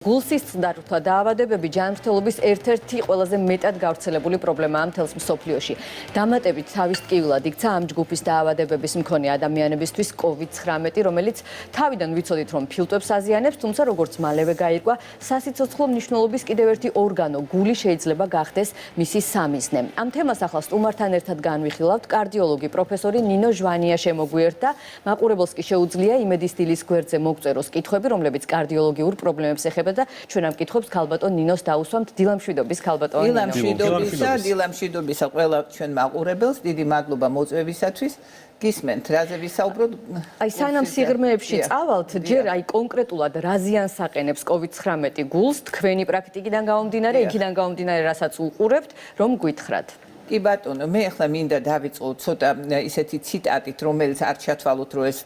გულსის წყდართა დაავადებები ჯანმრთელობის ერთ-ერთი ყველაზე მეტად გავრცელებული პრობლემაა მთელს მსოფლიოში. დამატებით თავის ტკივილად იქცა ამ ჯგუფის დაავადებების მქონე ადამიანებისთვის COVID-19, რომელიც თავიდან ვიცოდით, რომ ფილტვებს აზიანებს, თუმცა როგორც მალევე გაირკვა, სასიცოცხლო მნიშვნელობის კიდევ ერთი ორგანო, გული შეიძლება გახდეს მისი სამიზნე. ამ თემას ახლა სტუმართან ერთად განვიხილავთ კარდიოლოგი პროფესორი ნინო ჟვანია შემოგვიერთდა. მაყურებელს კი შეუძლია იმედის დილის გვერდზე მოგწეროს კითხვები, რომლებიც კარდიოლოგიურ პრობლემებს ეხება და ჩვენ ამ კითხვებს ქალბატონ ნინოს დაუსვამთ. დილამშვიდობის ქალბატონ ნინო. დილამშვიდობისა ყველა ჩვენ მაყურებელს, დიდი მადლობა მოწვევისათვის. გისმენთ, რაზე ვისაუბროთ? აი სანამ სიღრმეებში წავალთ, ჯერ აი კონკრეტულად რა ზიანს აყენებს COVID-19 გულს, თქვენი პრაქტიკიდან გამომდინარე, იქიდან გამომდინარე, რასაც უყურებთ, რომ გვითხრათ. კი ბატონო, მე ახლა მინდა დავიწყო ცოტა ისეთი ციტატით, რომელიც არ ჩათვალოთ, რომ ეს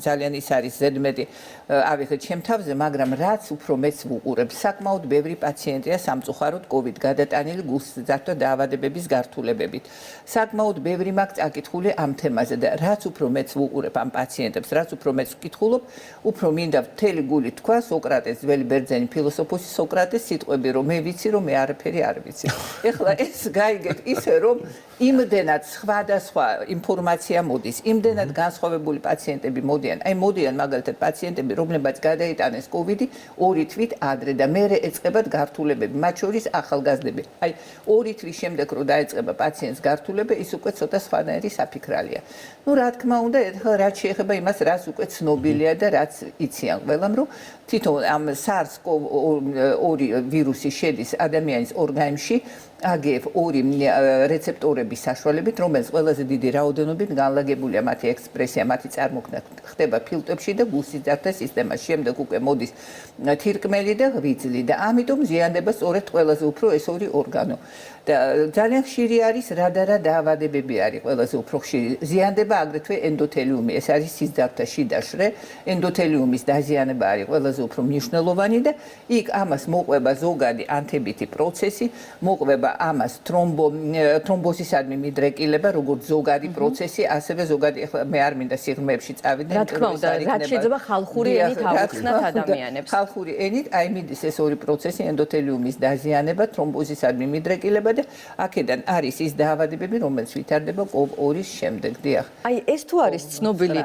ძალიან ის არის ზედმეტი ავიღეთ ჩემ თავზე, მაგრამ რაც უფრო მეც ვუყურებ, საკმაოდ ბევრი პაციენტია სამწუხაროდ COVID გადატანილი გულსძართა დაავადებების გართულებებით. საკმაოდ ბევრი მაქვს აკითხული ამ თემაზე და რაც უფრო მეც ვუყურებ ამ პაციენტებს, რაც უფრო მეც ვკითხულობ, უფრო მინდა მთელი გული თქვა სოკრატეს, ძველი ბერძენი ფილოსოფოსი სოკრატეს სიტყვები, რომ მე ვიცი, რომ მე არაფერი არ ვიცი. ეხლა ეს გაიგეთ ისე რომ იმდენად სხვადასხვა ინფორმაცია მოდის, იმდენად განსხვავებული პაციენტები მოდიან. აი მოდიან მაგალითად პაციენტები, რომლებსაც გადაიტანეს COVID-ი 2 თვით ადრე და მერე ეწყებათ გართულებები, მათ შორის ახალგაზრდები. აი 2 თვის შემდეგ რო დაეწყება პაციენტს გართულება, ის უკვე ცოტა სხვანაირი საფიქრალია. ნუ რა თქმა უნდა, რაც შეეხება იმას, რაც უკვე ცნობილია და რაც იციან ყველამ, რომ თვითონ ამ SARS-CoV-2 ვირუსი შედის ადამიანის ორგანიზმში AGF2 რეცეპტორების საშუალებით, რომელიც ყველაზე დიდი რაოდენობით განლაგებულია მათი ექსპრესია, მათი წარმოქმნა ხდება ფილტვებში და გულსისძართა სისტემაში. შემდეგ უკვე მოდის თირკმელი და ღვიძლი და ამიტომ ზიანდება სწორედ ყველაზე უფრო ეს ორი ორგანო. და ძალიან ხშირი არის რა და რა დაავადებები არის ყველაზე უფრო ხშირი. ზიანდება აგრეთვე ენდოთელიუმი, ეს არის სისძართა შიდა შრე, ენდოთელიუმის დაზიანება არის ყველაზე უფრო მნიშვნელოვანი და იქ ამას მოყვება ზოგადი ანთებითი პროცესი, მოყვება ამას თრომბოზისადმი მიდრეკილება, როგორც ზოგადი პროცესი, ასევე ზოგადი, ახლა მე არ მინდა სიღრმეებში წავიდე, რა თქმა უნდა, რაც შეიძლება ხალხური ენით ავუხსნათ ადამიანებს. ხალხური ენით აი მიდის ეს ორი პროცესი, ენდოთელიუმის დაზიანება, თრომბოზისადმი მიდრეკილება და აქედან არის ის დაავადებები, რომელიც ვითარდება COVID-2-ის შემდეგ. დიახ. აი ეს თუ არის ცნობილი,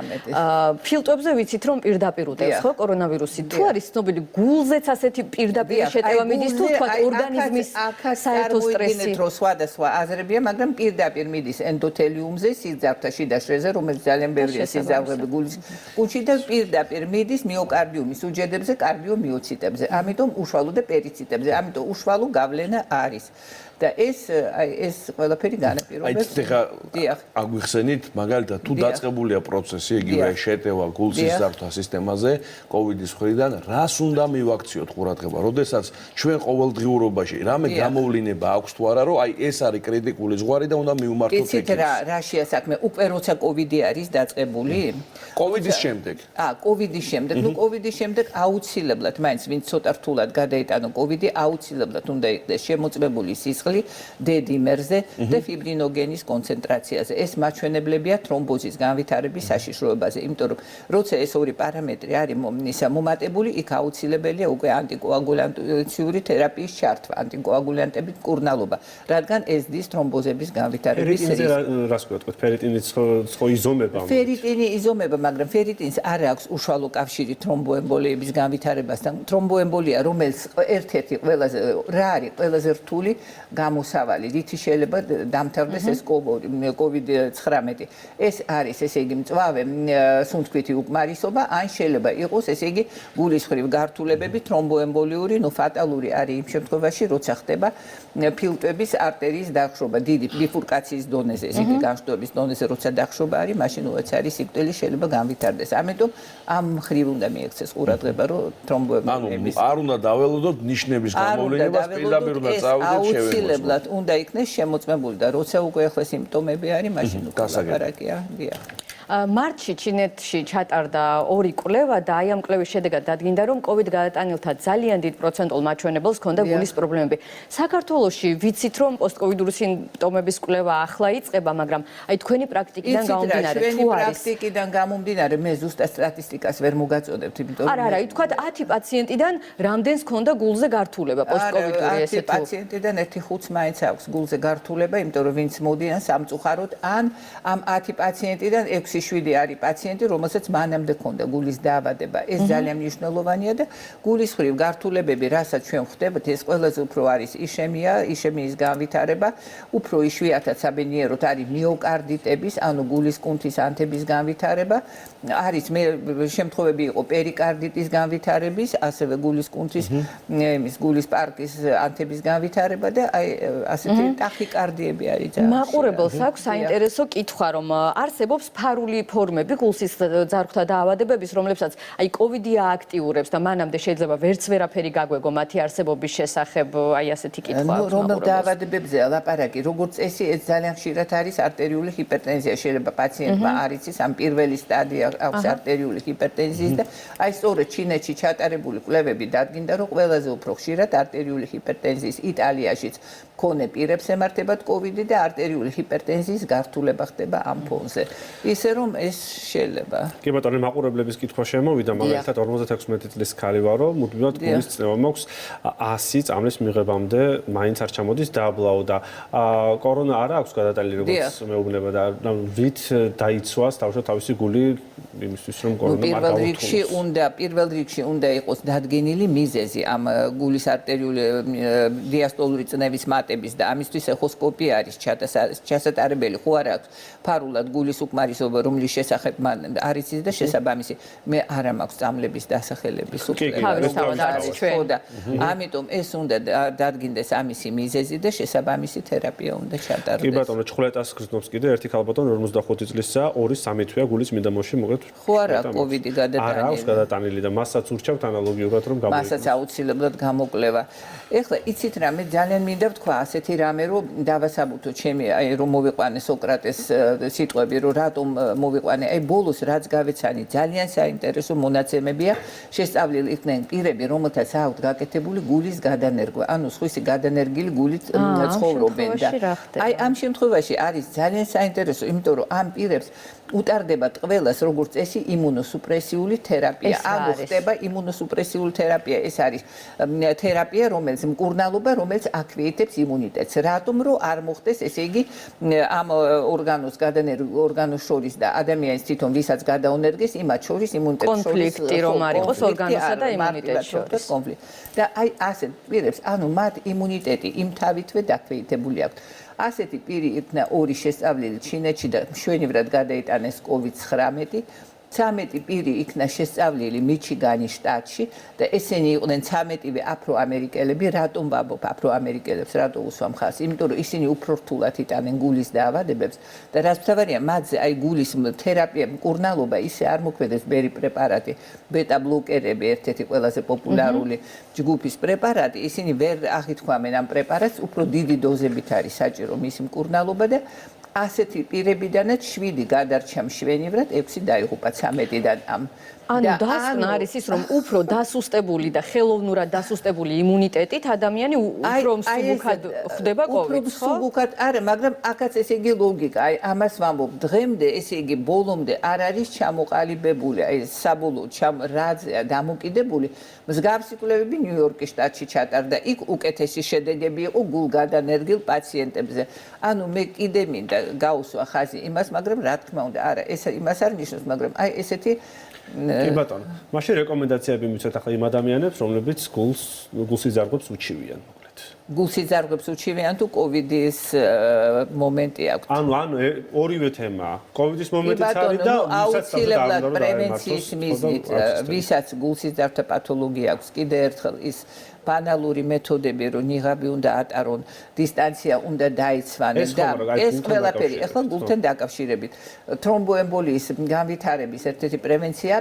ფილტვებზე ვიცით, რომ პირდაპირ უდევს ხო კორონავირუსი. თუ არის ცნობილი, გულზეც ასეთი პირდაპირ შეტევა მიდის თუ თქვა ორგანიზმის საერთო სტრესი. რო სხვადასხვა აზრებია, მაგრამ პირდაპირ მიდის ენდოთელიუმზე, სისძართა შიდა შრეზე, რომელიც ძალიან ბევრია სისძავრები გულის კუჭი და პირდაპირ მიდის მიოკარდიუმის უჯედებზე, კარდიომიოციტებზე. ამიტომ უშუალო და პერიციტებზე. ამიტომ უშუალო გავლენა არის. და ეს ყველაფერი განაპირობებს. დიახ. აგვიხსენით, მაგალითად, თუ დაწყებულია პროცესი, იგივე შეტევა გულსისძართა სისტემაზე COVID-ის მხრიდან, რას უნდა მივაქციოთ ყურადღება? როდესაც ჩვენ ყოველდღიურობაში რამე გამოვლენა აქვს თუ არა, რომ აი ეს არის კრიტიკული ზღვარი და უნდა მივმართოთ ექიმს. იცით რა შეასაქმე? უკვე როცა COVID-ი არის დაწყებული? COVID-ის შემდეგ. COVID-ის შემდეგ. ნუ COVID-ის შემდეგ აუცილებლად, მაინც ვინც ცოტა რთულად გადაიტანო COVID-ი, აუცილებლად უნდა იქნეს შემოწმებული სისხლი დედიმერზე და ფიბრინოგენის კონცენტრაციაზე. ეს მაჩვენებლებია თრომბოზის განვითარების საშიშროებაზე, იმიტომ რომ როცა ეს ორი პარამეტრი არის მომატებული, იქ აუცილებელია უკვე ანტიკოაგულანტური თერაპიის ჩართვა, ანტიკოაგულანტების მკურნალობა, რადგან ეს დის თრომბოზების განვითარების რისკი. რას ვთქვათ, ფერიტინის ხო იზომება? ფერიტინი იზომება, მაგრამ ფერიტინს არ აქვს უშუალო კავშირი თრომბოემბოლიების განვითარებასთან. თრომბოემბოლია, რომელიც ერთ-ერთი ყველაზე რა არის ყველაზე რთული გამოსავალი, რითი შეიძლება დამთავრდეს ეს COVID-19. ეს არის, ესე იგი, მწვავე სუნთქვითი უკმარისობა, ან შეიძლება იყოს, ესე იგი, გულის მხრივ გართულებები, თრომბოემბოლიური, ნუ ფატალური არის იმ შემთხვევაში, როცა ხდება ფილტვების არტერიის დახშობა, დიდი ბიფურკაციის დონეზე, ესე იგი, განშტოების დონეზე, როცა დახშობა არის, მაშინ უეც არის სიკვდილი შეიძლება განვითარდეს. ამიტომ ამ მხრივ უნდა მიექცეს ყურადღება, რომ თრომბოემბოლიების არ უნდა დაველოდოთ ნიშნების გამოვლენებას, პირდაპირ უნდა წავიდეთ აუცილებლად უნდა იქნეს შემოწმებული და როცა უკვე ახლა სიმპტომები არის, მაშინ უკვე ლაპარაკია. მარტში ჩინეთში ჩატარდა 2 კვლევა და აი ამ კვლევის შედეგად დადგინდა, რომ COVID გადატანილთა ძალიან დიდ პროცენტულ მაჩვენებელს ჰქონდა გულის პრობლემები. საქართველოში ვიცით, რომ პოსტკოვიდური სიმპტომების კვლევა ახლა იწყება, მაგრამ აი თქვენი პრაქტიკიდან გამომდინარე, თუ არის პრაქტიკიდან გამომდინარე, მე ზუსტად სტატისტიკას ვერ მოგაწოდებთ, იმიტომ რომ არა, ითქვათ 10 პაციენტიდან რამდენს ჰქონდა გულზე გართულება პოსტკოვიდური ესე თუ 10 პაციენტიდან 1/5 მაინც აქვს გულზე გართულება, იმიტომ რომ ვინც მოდიან სამწუხაროდ, ან ამ 10 პაციენტიდან 6-7 არის პაციენტი, რომელსაც მანამდე ჰქონდა გულის დაავადება. ეს ძალიან მნიშვნელოვანია და გულის ხრივ გართულებები, რასაც ჩვენ ხვდებთ, ეს ყველაზე უფრო არის იშემიის განვითარება, უფრო იშვიათად საბედნიეროდ არის მიოკარდიტების, ანუ გულის კუნთის ანთების განვითარება, არის მე შემთხვევები იყო პერიკარდიტის განვითარების, ასევე გულის კუნთის, გულის პარკის ანთების განვითარება და აი ასეთი ტახიკარდიები არის ძალიან. მაყურებელს აქვს საინტერესო კითხვა, რომ არსებობს ფარული ფორმები გულსის ძარღვთა დაავადებების, რომლებსაც აი COVID-ი ააქტიურებს და მანამდე შეიძლება ვერც ვერაფერი გაგვეგო მათი არსებობის შესახებ, აი ასეთი კითხვა აქვს რომელ მაყურებელს. დაავადებებზეა ლაპარაკი, როგორც წესი, ეს ძალიან ხშირად არის არტერიული ჰიპერტენზია. შეიძლება პაციენტმა არ იცის, ამ პირველი სტადია აქვს არტერიული ჰიპერტენზიის და აი სწორედ ჩინეთში ჩატარებული კვლევები დადგინდა, რომ ყველაზე უფრო ხშირად არტერიული ჰიპერტენზიის იტალიაშიც მქონე პირებს ემართებათ COVID-ი და არტერიული ჰიპერტენზიის გართულება ხდება ამ ფონზე. ისე რომ ეს შეიძლება. კი ბატონო, მაყურებლების კითხვა შემოვიდა, მაგალითად 56 წლის ქალი ვარო, მუდმივად გულის წნევა მაქვს 100 წამლის მიღებამდე მაინც არ ჩამოდის დაბლაო და კორონა არა აქვს გადატანილი როგორც მეუბნება და ვით დაიცვას თავისი გული იმისთვის რომ კორონა არ გაუთხოს. პირველ რიგში უნდა იყოს დადგენილი მიზეზი ამ გულის არტერიული დიასტოლური წნევის მატების და ამისთვის ეხოსკოპია არის ჩასატარებელი, ხო არა აქვს ფარულად გულის უკმარისობა, რომლის შესახებ მან არ იცის და შესაბამისი მე არა მაქვს წამლების დასახელების უკვლევა. ამიტომ ეს უნდა დადგინდეს ამისი მიზეზი და შესაბამისი თერაპია უნდა ჩატარდეს. კი ბატონო, ჩხვლეტას გრძნობს კიდე ერთი ქალბატონი 55 წლისა, 2-3 თვეა გულის მინდამოში მოგეთ. ხო არა, COVID-ი გადატანილი. არა აქვს გადატანილი და მასაც ურჩევთ ანალოგიურად რომ გამოიყენოს. მასაც აუცილებლად გამოკვლევა. ეხლა იცით რა, მე ძალიან მინდა ვთქვა ასეთი რამე, რომ დავასაბუთო ჩემი, აი რომ მოვიყვანე სოკრატეს სიტყვები, რომ რატომ მოვიყვანე, აი ბოლოს რაც გავეცანი, ძალიან საინტერესო მონაცემებია, შესწავლილი იქნენ პირები, რომელთაც აქვთ გაკეთებული გულის გადანერგვა, ანუ სხვისი გადანერგილი გულით ცხოვრობენ და აი ამ შემთხვევაში არის ძალიან საინტერესო, იმიტომ რომ ამ პირებს უტარდება ყველას როგორც წესი იმუნოსუპრესიული თერაპია. ანუ ხდება იმუნოსუპრესიული თერაპია. ეს არის თერაპია, რომელიც მკურნალობა, რომელიც აქვეითებს იმუნიტეტს. რატომ რომ არ მოხდეს, ესე იგი, ამ ორგანოს შორის და ადამიანის თვითონ ვისაც გადაუნერგეს, იმათ შორის იმუნიტეტის შორის კონფლიქტი რომ არ იყოს ორგანოსა და იმუნიტეტის შორის. და აი ასეთ პირებს, ანუ მათ იმუნიტეტი იმ თავითვე დაქვეითებული აქვს. ასეთი პირი იქნა 2 შესწავლილი ჩინეთში და მშვენივრად გადაიტანეს COVID-19. 13 პირი იქნა შესწავლილი მიჩიგანის შტატში და ესენი იყვნენ 13-ვე აფროამერიკელები. რატომ ვაბობ აფროამერიკელებს, რატო უსვამ ხაზს? იმიტომ რომ ისინი უფრო რთულად იტანენ გულის დაავადებებს და რაც მთავარია, მათზე აი გულის თერაპია, მკურნალობა ისე არ მოქმედებს ბერი პრეპარატი, ბეტა ბლოკერები ერთ-ერთი ყველაზე პოპულარული ჯგუფის პრეპარატი, ისინი ვერ აღითქვამენ ამ პრეპარატს, უფრო დიდი დოზებით არის საჭირო მისი მკურნალობა და ასეთი პირებიდანაც 7 გადარჩა მშვენივრად, 6 დაიღუპა 13-დან ამ. ანუ დასკვნა არის ის, რომ უფრო დასუსტებული და ხელოვნურად დასუსტებული იმუნიტეტით ადამიანი უფრო მსუბუქად ხდება COVID-ს, ხო? მსუბუქად არა, მაგრამ აქაც ესე იგი ლოგიკა, აი ამას ვამბობ, დღემდე ესე იგი ბოლომდე არ არის ჩამოყალიბებული, აი საბოლოოდ რაზეა დამოკიდებული. მსგავსი კვლევები ნიუ-იორკის შტატში ჩატარდა, იქ უკეთესი შედეგები იყო გულგადანერგილ პაციენტებზე. ანუ მე კიდე მინდა გაუსვა ხაზი იმას, მაგრამ რა თქმა უნდა, არა, ეს იმას არ ნიშნავს, მაგრამ აი ესეთი კი ბატონო, მაშინ რეკომენდაციები მიცეთ ახლა იმ ადამიანებს, რომლებიც გულსიზარღვებს უჩივიან, მოკლედ. გულსიზარღვებს უჩივიან თუ COVID-ის მომენტი აქვს. ანუ ორივე თემაა. COVID-ის მომენტიც არის და აუცილებლად პრევენციის მიზნით, ვისაც გულსიზარღვთა პათოლოგია აქვს, კიდე ერთხელ ის ბანალური მეთოდები, რომ ნიღაბი უნდა ატარონ, დისტანცია უნდა დაიცვანონ და ეს ყველაფერი ახლა გულთან დაკავშირებით. თრომბოემბოლიის განვითარების ერთ-ერთი პრევენცია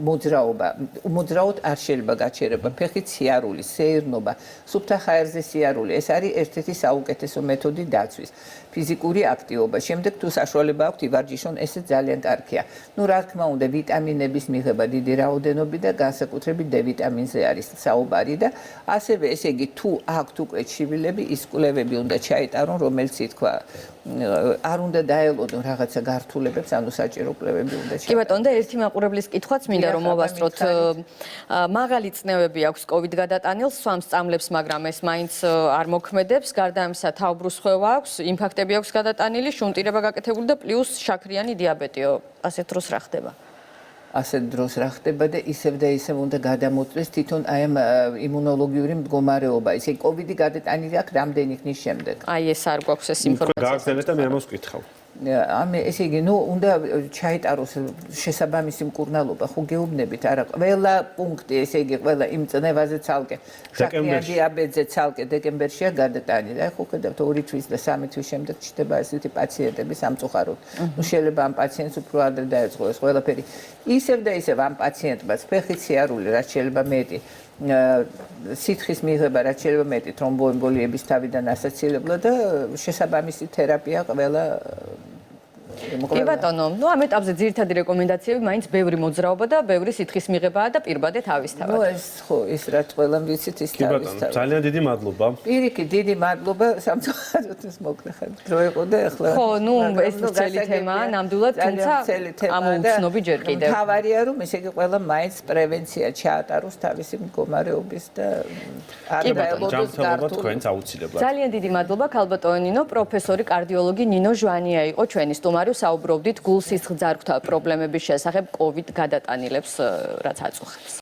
მოძრაობა. მოძრაოდ არ შეიძლება გაჩერება, ფეხით სიარული, სეირნობა, სუფთა ჰაერზე ხარზე სიარული. ეს არის ერთ-ერთი საუკეთესო მეთოდი დაცვის. ფიზიკური აქტივობა. შემდეგ თუ საშუალება აქვთ ივარჯიშონ, ესე ძალიან კარგია. ნუ რა თქმა უნდა, ვიტამინების მიღება დიდი რაოდენობით და განსაკუთრებით D ვიტამინზე არის საუბარი და ასევე ესე იგი თუ აქვთ უკვე ჩივილები, ის კვლევები უნდა ჩაიტარონ, რომელიც ითქვა არ უნდა დაელოდონ რაღაცა გართულებებს, ანუ საჭირო კვლევები უნდა კი ბატონო და ერთი მაყურებლის კითხვაც მინდა რომ მოვასწროთ. მაღალი წნევები აქვს COVID გადატანილს, სვამს წამლებს, მაგრამ ეს მაინც არ მოქმედებს. გარდა ამისა, თავბრუსხვევა აქვს, ინფარქტები აქვს გადატანილი, შუნტირება გაკეთებული და პლუს შაქრიანი დიაბეტიო. ასეთ დროს რა ხდება? ასეთ დროს რა ხდება და ისევ და ისევ უნდა გადამოწდეს თვითონ აი ამ იმუნოლოგიური მდგომარეობა. ესე COVID-ი გადატანილი აქვს რამდენი ხნის შემდეგ. აი ეს არ გვაქვს ეს ინფორმაცია. გააგზავნეთ და მე ამას ვკითხავ. ესე იგი, ნუ უნდა ჩაიტაროს შესაბამისი მკურნალობა, ხო გეუბნებით, არა ყველა პუნქტი, ესე იგი, ყველა იმ წნევაზე ცალკე, შაქრიანი დიაბეტზე ცალკე დეკემბერშია გადატანილი. აი ხო ხედავთ 2 თვის და 3 თვის შემდეგ ჩდება ესეთი პაციენტები სამწუხაროდ. ნუ შეიძლება ამ პაციენტს უფრო ადრე დაეწყო ეს ყველაფერი. ისევ და ისევ ამ პაციენტებს ფეხით სიარული, რაც შეიძლება მეტი სითხის მიღება, რაც შეიძლება მეტი თრომბოემბოლიების თავიდან ასაცილებლად და შესაბამისი თერაპია ყველა კი ბატონო, ნუ ამ ეტაპზე ძირითადი რეკომენდაციები მაინც ბევრი მოძრაობა და ბევრი სითხის მიღებაა და პირბადე თავისთავად. ნუ ეს ხო, ის რაც ყველამ ვიცით ის კი ბატონო, თავისთავად. ძალიან დიდი მადლობა. პირიქით, დიდი მადლობა სამწუხაროდ ეს მოკლე ხარ. დრო იყო და ახლა ხო, ნუ ეს ძელი თემაა, ნამდვილად, თუმცა ამ უცნობი ჯერ კიდევ. თავარია რომ ესე იგი ყველა მაინც პრევენცია ჩაატაროს თავისი მდგომარეობის და არ დაელოდოს ჯანმრთელობა თქვენს აუცილებლად. ძალიან დიდი მადლობა ქალბატონო ნინო, პროფესორი კარდიოლოგი ნინო ჟვანია იყო ჩვენი სტუმარი. საუბრობდით გულსისხლძარღვთა პრობლემების შესახებ COVID გადატანილებს რაც აწუხებს.